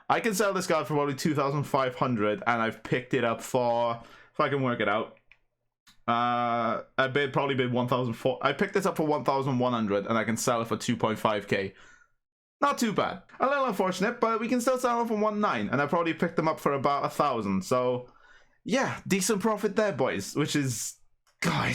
I can sell this card for probably 2,500, and I've picked it up for, if I can work it out, I probably bid 1,004. I picked this up for 1,100, and I can sell it for 2.5k. Not too bad. A little unfortunate, but we can still sell them for 1.9, and I probably picked them up for about 1,000. So yeah, decent profit there, boys. Which is, God,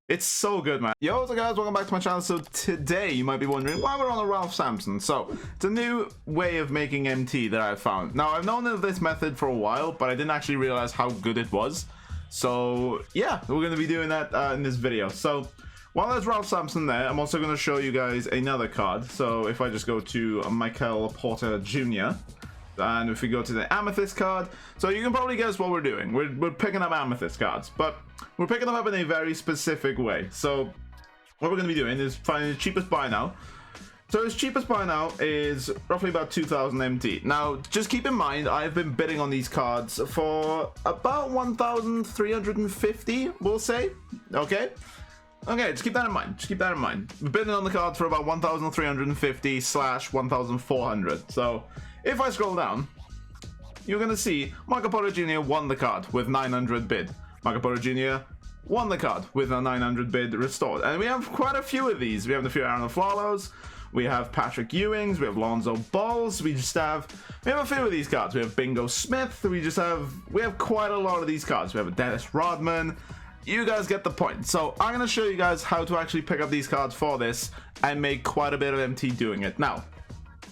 it's so good, man. Yo, what's up, guys? Welcome back to my channel. So today you might be wondering why we're on a Ralph Sampson. So it's a new way of making MT that I've found. Now, I've known of this method for a while, but I didn't actually realize how good it was. So yeah, we're going to be doing that in this video. So while there's Ralph Sampson there, I'm also going to show you guys another card. So if I just go to Michael Porter Jr., and if we go to the Amethyst card, so you can probably guess what we're doing. We're picking up Amethyst cards, but we're picking them up in a very specific way. So what we're going to be doing is finding the cheapest buy now. So his cheapest buy now is roughly about 2,000 MT. Now, just keep in mind, I've been bidding on these cards for about 1,350, we'll say. Okay, just keep that in mind. Just keep that in mind. We're bidding on the cards for about 1,350 / 1,400. So if I scroll down, you're going to see Michael Porter Jr. won the card with 900 bid. Michael Porter Jr. won the card with a 900 bid restored. And we have quite a few of these. We have a few Aaron Flalos, we have Patrick Ewings, we have Lonzo Balls, we have a few of these cards. We have Bingo Smith, we have quite a lot of these cards. We have a Dennis Rodman. You guys get the point. So I'm going to show you guys how to actually pick up these cards for this and make quite a bit of MT doing it. Now,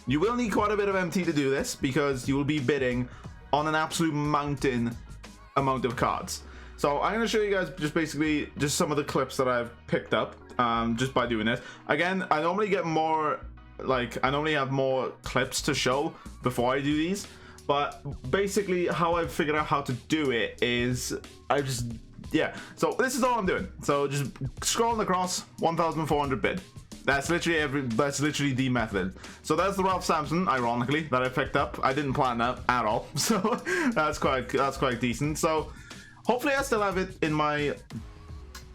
you will need quite a bit of MT to do this because you will be bidding on an absolute mountain amount of cards. So I'm going to show you guys basically some of the clips that I've picked up just by doing this. Again, I normally get more, I normally have more clips to show before I do these. But basically how I've figured out how to do it is so this is all I'm doing. So just scrolling across 1,400 bid. That's literally the method. So that's the Ralph Sampson, ironically, that I picked up. I didn't plan that at all. So that's quite decent. So hopefully I still have it in my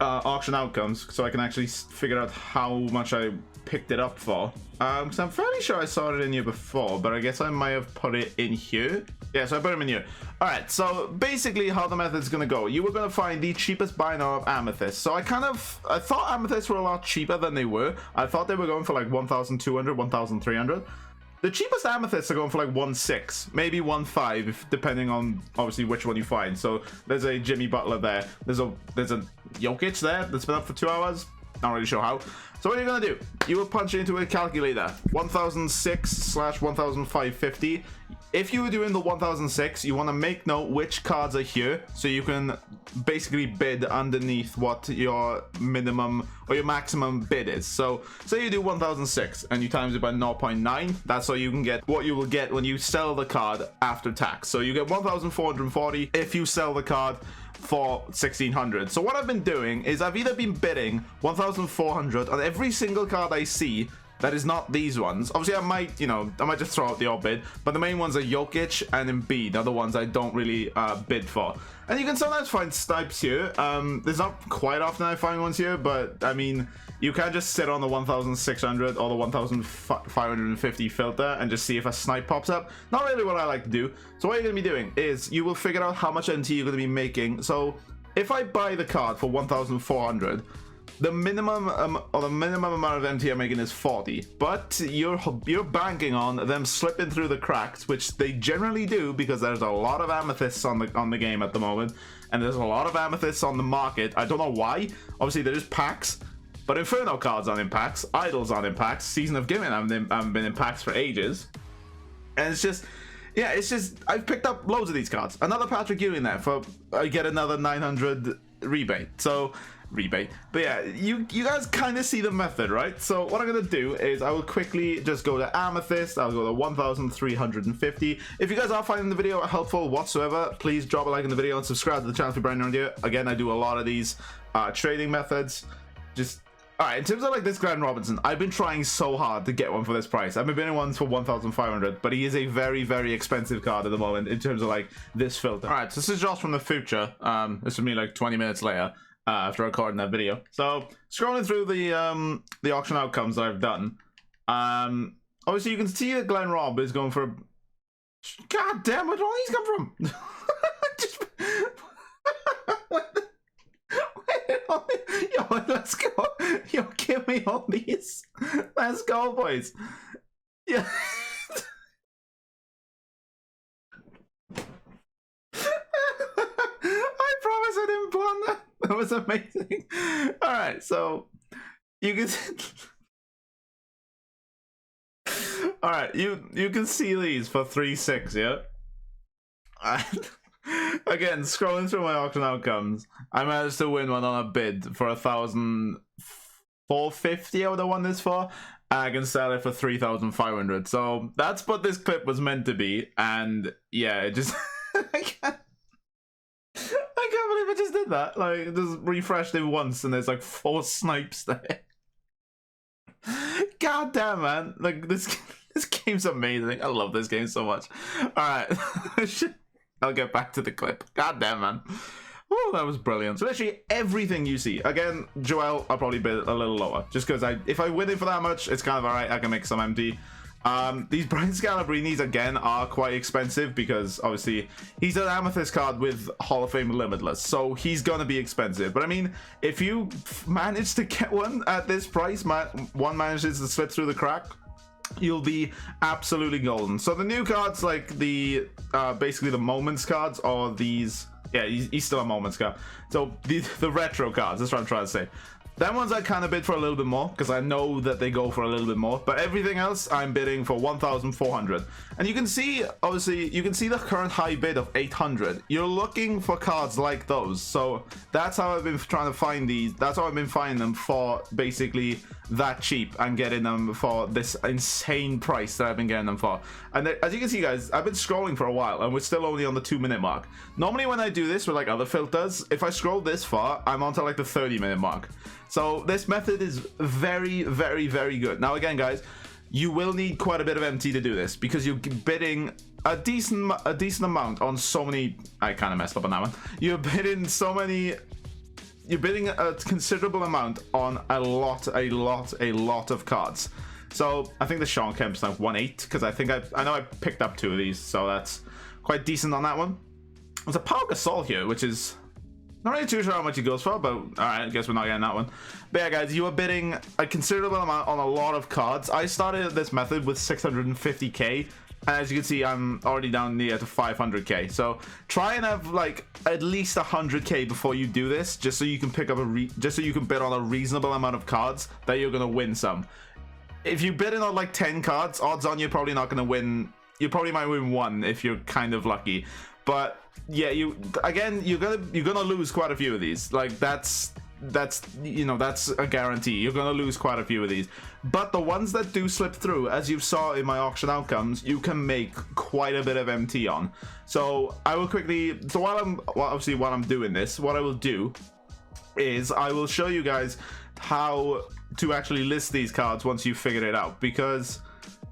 auction outcomes, so I can actually figure out how much I picked it up for. Because I'm fairly sure I saw it in here before, but I guess I might have put it in here. Yeah, so I put them in here. Alright, so basically how the method's gonna go. You were gonna find the cheapest buy now of Amethyst. So I thought Amethysts were a lot cheaper than they were. I thought they were going for like 1,200, 1,300. The cheapest Amethysts are going for like 1.6, maybe 1.5, depending on obviously which one you find. So there's a Jimmy Butler there. There's a Jokic there that's been up for 2 hours. Not really sure how. So what are you gonna do? You will punch it into a calculator. 1,006 / 1,550. If you were doing the 1,006, you want to make note which cards are here, so you can basically bid underneath what your minimum or your maximum bid is. So say you do 1,006 and you times it by 0.9. That's so you can get what you will get when you sell the card after tax. So you get 1,440 if you sell the card for 1,600. So what I've been doing is I've either been bidding 1,400 on every single card I see that is not these ones. Obviously I might just throw out the odd bid, but the main ones are Jokic and Embiid are the ones I don't really bid for. And you can sometimes find snipes here. There's not quite often I find ones here, but I mean, you can just sit on the 1,600 or the 1,550 filter and just see if a snipe pops up. Not really what I like to do. So what you're going to be doing is you will figure out how much MT you're going to be making. So if I buy the card for 1,400, the minimum amount of MT I'm making is 40, but you're banking on them slipping through the cracks, which they generally do because there's a lot of Amethysts on the game at the moment, and there's a lot of Amethysts on the market. I don't know why. Obviously there is packs, but Inferno cards aren't in packs, Idols aren't in packs, Season of Giving haven't been in packs for ages, and it's just, yeah, I've picked up loads of these cards. Another Patrick Ewing there for I get another 900 rebate. But yeah, you guys kind of see the method, right? So what I'm gonna do is I will quickly just go to Amethyst. I'll go to 1,350. If you guys are finding the video helpful whatsoever, please drop a like in the video and subscribe to the channel if you're brand new around here. Again, I do a lot of these trading methods. Alright, in terms of like this Glenn Robinson, I've been trying so hard to get one for this price. I've been bidding ones for 1,500, but he is a very, very expensive card at the moment in terms of like this filter. Alright, so this is Josh from the future. This is me like 20 minutes later after recording that video. So scrolling through the auction outcomes that I've done, obviously you can see that Glenn Robb is going for God damn, where did all these come from? Just... Yo, let's go. Yo, give me all these. Let's go, boys. Yeah. I promise I didn't plan that. That was amazing. All right, so you can. All right, you can see these for 3.6, yeah. Again, scrolling through my auction outcomes, I managed to win one on a bid for 1,450. I would have won this for. And I can sell it for 3,500. So that's what this clip was meant to be. And yeah, it just I can't believe I just did that. Like, just refreshed it once, and there's like 4 snipes there. God damn, man! Like this game's amazing. I love this game so much. All right. I'll get back to the clip. God damn, man. Oh, that was brilliant. So literally everything you see. Again, Joel, I'll probably bid a little lower. Just because if I win it for that much, it's kind of alright. I can make some empty. These Brian Scalabrinis, again, are quite expensive because, obviously, he's an Amethyst card with Hall of Fame Limitless. So he's going to be expensive. But, I mean, if you manage to get one at this price, one manages to slip through the crack, you'll be absolutely golden. So the new cards, like the basically the moments cards, are these. Yeah, he's still a moments card. So the retro cards, that's what I'm trying to say. Them ones I kind of bid for a little bit more because I know that they go for a little bit more. But everything else I'm bidding for 1,400. And you can see, obviously, you can see the current high bid of 800. You're looking for cards like those. So that's how I've been trying to find these. That's how I've been finding them for basically that cheap and getting them for this insane price that I've been getting them for. And as you can see, guys, I've been scrolling for a while and we're still only on the 2-minute mark. Normally when I do this with like other filters, if I scroll this far, I'm onto like the 30-minute mark. So this method is very, very, very good. Now again, guys, you will need quite a bit of MT to do this because you're bidding a decent amount on so many. I kind of messed up on that one. You're bidding a considerable amount on a lot of cards. So I think the Sean Kemp's like 1.8 because I know I picked up 2 of these, so that's quite decent on that one. There's a Pau Gasol here, which is not really too sure how much he goes for, but all right, I guess we're not getting that one. But yeah, guys, you are bidding a considerable amount on a lot of cards. I started this method with 650k, and as you can see, I'm already down near to 500k. So try and have like at least 100k before you do this, just so you can pick up just so you can bid on a reasonable amount of cards that you're gonna win some. If you bid in on like 10 cards, odds on you're probably not gonna win. You probably might win 1 if you're kind of lucky. But yeah, you're gonna lose quite a few of these. Like that's you know, that's a guarantee. You're gonna lose quite a few of these. But the ones that do slip through, as you saw in my auction outcomes, you can make quite a bit of MT on. So I will quickly. So while I'm doing this, what I will do is I will show you guys how to actually list these cards once you've figured it out, because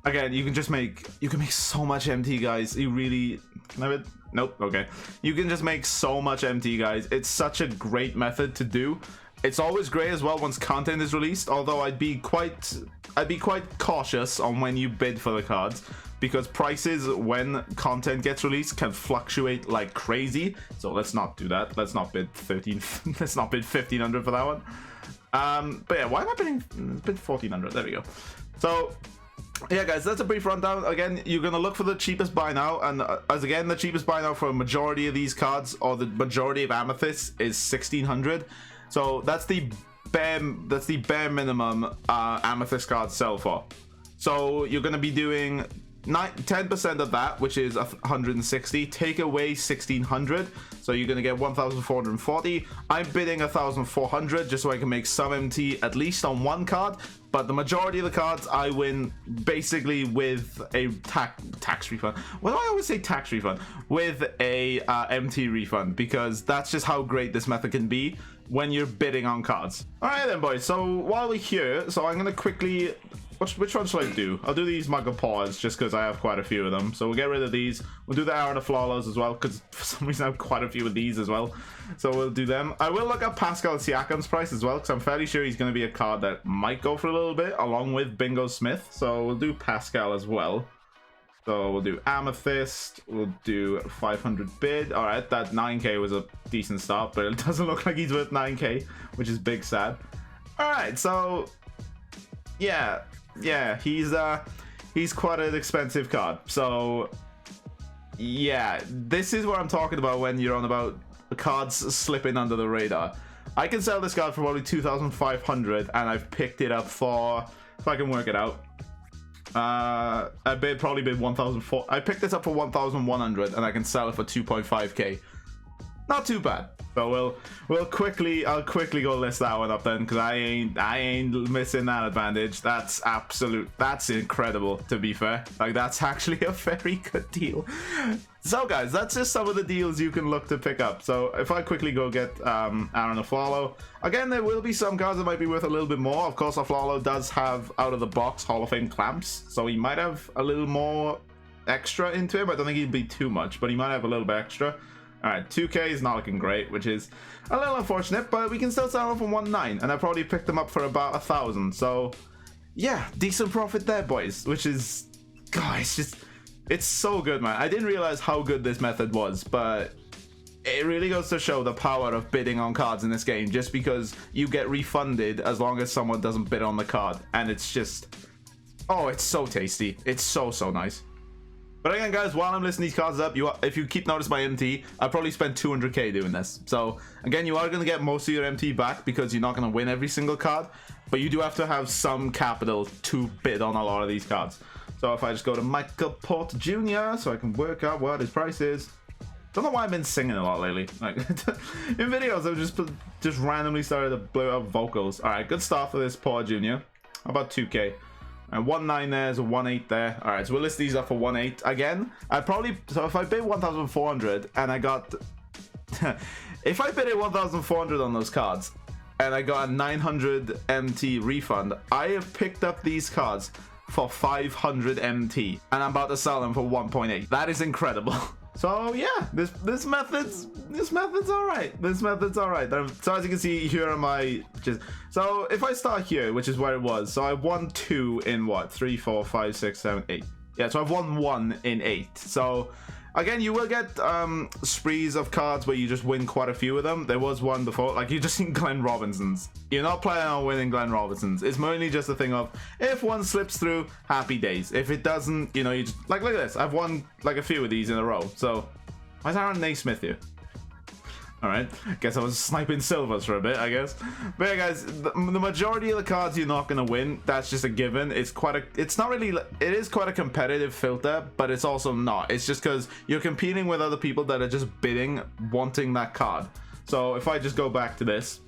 again, you can make so much MT, guys. You really nope. Okay, you can just make so much MT, guys. It's such a great method to do. It's always great as well once content is released, although I'd be quite cautious on when you bid for the cards, because prices when content gets released can fluctuate like crazy. So let's not do that. Let's not bid 13 let's not bid 1,500 for that one. But yeah, why am I bidding 1,400? There we go. So yeah, guys, that's a brief rundown. Again, you're gonna look for the cheapest buy now, and as again, the cheapest buy now for a majority of these cards, or the majority of Amethyst, is 1,600. So that's the bare minimum Amethyst cards sell for. So you're gonna be doing 10% of that, which is 160. Take away 1,600, so you're gonna get 1,440. I'm bidding 1,400 just so I can make some MT at least on one card. But the majority of the cards I win basically with a tax refund. Why do I always say tax refund? With a MT refund, because that's just how great this method can be when you're bidding on cards. All right then, boys. So while we're here, so I'm gonna quickly. Which one should I do? I'll do these Mugger Paws just because I have quite a few of them. So we'll get rid of these. We'll do the Hour of the Flawless as well, because for some reason I have quite a few of these as well. So we'll do them. I will look up Pascal Siakam's price as well, because I'm fairly sure he's going to be a card that might go for a little bit, along with Bingo Smith. So we'll do Pascal as well. So we'll do Amethyst, we'll do 500 bid. All right, that 9k was a decent start, but it doesn't look like he's worth 9k, which is big sad. All right, so yeah, he's quite an expensive card. So yeah, this is what I'm talking about when you're on about cards slipping under the radar. I can sell this card for probably 2,500, and I've picked it up for, if I can work it out, I probably bid 1,400. I picked this up for 1,100, and I can sell it for 2.5k. Not too bad. So I'll quickly go list that one up then, because I ain't missing that advantage. That's incredible, to be fair. Like, that's actually a very good deal. So guys, that's just some of the deals you can look to pick up. So if I quickly go get Aaron Aflalo, again, there will be some cards that might be worth a little bit more. Of course, Aflalo does have out of the box Hall of Fame clamps, so he might have a little more extra into him. I don't think he'd be too much, but he might have a little bit extra. All right, 2k is not looking great, which is a little unfortunate, but we can still sell them for 1.9, and I probably picked them up for about 1,000. So yeah, decent profit there, boys, which is, God, it's so good, man. I didn't realize how good this method was, but it really goes to show the power of bidding on cards in this game, just because you get refunded as long as someone doesn't bid on the card. And it's just, oh, it's so tasty. It's so nice. But again, guys, while I'm listing these cards up, if you keep noticing my MT, I probably spent 200k doing this. So again, you are going to get most of your MT back because you're not going to win every single card, but you do have to have some capital to bid on a lot of these cards. So if I just go to Michael Porter Jr. so I can work out what his price is. Don't know why I've been singing a lot lately. Like in videos, I've just randomly started to blow out vocals. All right, good start for this Porter Jr. How about 2k? And 1.9 there's a 1.8 there. All right, so we'll list these up for 1.8 again. So if I bid 1,400 and I got, if I bid 1,400 on those cards and I got a 900 MT refund, I have picked up these cards for 500 MT, and I'm about to sell them for 1.8. That is incredible. So yeah, this method's all right. This method's all right. So as you can see, here are my so if I start here, which is where it was, so I won 2 in what, 3, 4, 5, 6, 7, 8. Yeah, so I've won 1 in 8. So again, you will get sprees of cards where you just win quite a few of them. There was one before, like you just seen Glenn Robinson's. You're not planning on winning Glenn Robinson's. It's mainly just a thing of, if one slips through, happy days. If it doesn't, you know, you just, like, look at this. I've won like a few of these in a row. So why is Aaron Naismith here? All right, guess I was sniping silvers for a bit, I guess. But yeah, guys, the majority of the cards you're not gonna win. That's just a given. It's quite it is quite a competitive filter, but it's also not. It's just because you're competing with other people that are just bidding, wanting that card. So if I just go back to this,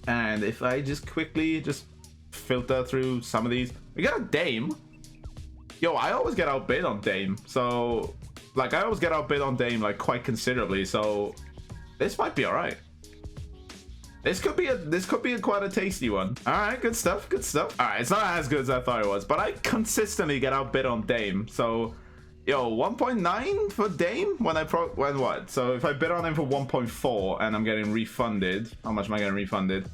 and if I just quickly just filter through some of these, we got a Dame. Yo, I always get outbid on Dame. So like, I always get outbid on Dame like quite considerably. So this might be all right. This could be quite a tasty one. All right, good stuff, good stuff. All right, it's not as good as I thought it was, but I consistently get outbid on Dame. So, yo, 1.9 for Dame when what? So if I bid on him for 1.4 and I'm getting refunded, how much am I getting refunded?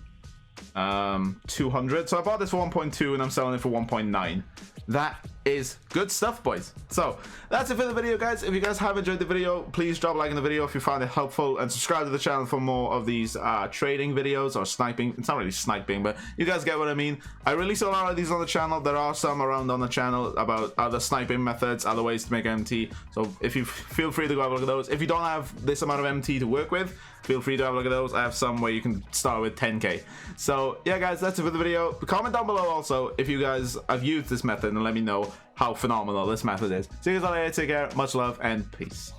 200. So I bought this for 1.2 and I'm selling it for 1.9. That is good stuff, boys. So that's it for the video, guys. If you guys have enjoyed the video, please drop a like in the video if you found it helpful, and subscribe to the channel for more of these trading videos or sniping. It's not really sniping, but you guys get what I mean. I release a lot of these on the channel. There are some around on the channel about other sniping methods, other ways to make MT. So if you feel free to go have a look at those. If you don't have this amount of MT to work with, feel free to have a look at those. I have some where you can start with 10k. So yeah, guys, that's it for the video. Comment down below also if you guys have used this method, and let me know how phenomenal this method is. See you guys later. Take care. Much love and peace.